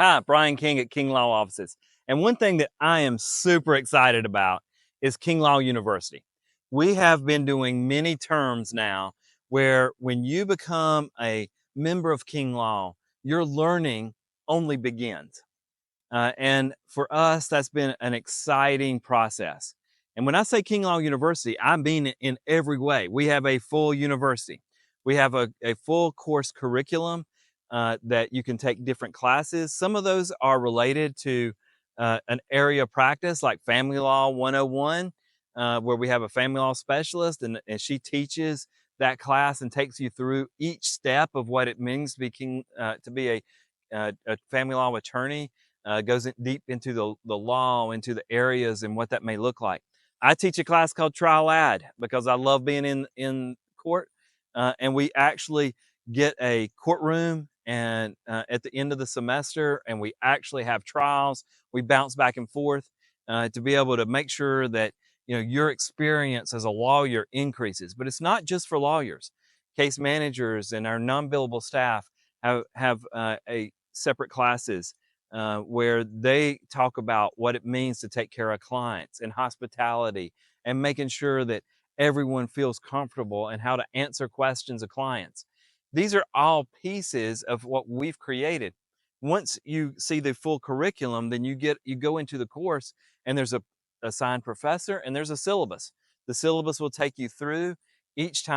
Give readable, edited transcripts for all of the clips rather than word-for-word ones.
Hi, Brian King at King Law Offices. And one thing that I am super excited about is King Law University. We have been doing many terms now where when you become a member of King Law, your learning only begins. And for us, that's been an exciting process. And when I say King Law University, I mean it in every way. We have a full university. We have a full course curriculum that you can take different classes. Some of those are related to an area of practice like Family Law 101, where we have a family law specialist and she teaches that class and takes you through each step of what it means to be a family law attorney. Goes deep into the law, into the areas and what that may look like. I teach a class called Trial Ad because I love being in court, and we actually get a courtroom and at the end of the semester, and we actually have trials. We bounce back and forth to be able to make sure that your experience as a lawyer increases. But it's not just for lawyers. Case managers and our non-billable staff have a separate classes where they talk about what it means to take care of clients and hospitality and making sure that everyone feels comfortable and how to answer questions of clients. These are all pieces of what we've created. Once you see the full curriculum, then you go into the course and there's a assigned professor and there's a syllabus. The syllabus will take you through each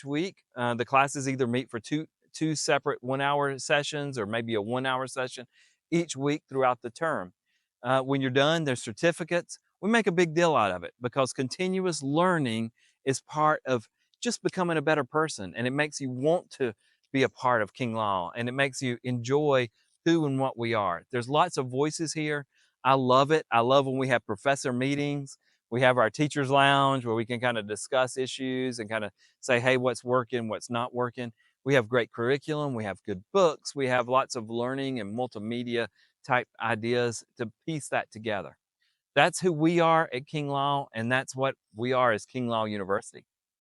week. The classes either meet for two separate 1 hour sessions or maybe a 1 hour session each week throughout the term. When you're done, there's certificates. We make a big deal out of it because continuous learning is part of just becoming a better person, and it makes you want to be a part of King Law, and it makes you enjoy who and what we are. There's lots of voices here. I love it. I love when we have professor meetings. We have our teachers lounge where we can kind of discuss issues and kind of say, hey, what's working, what's not working. We have great curriculum. We have good books. We have lots of learning and multimedia type ideas to piece that together. That's who we are at King Law, and that's what we are as King Law University.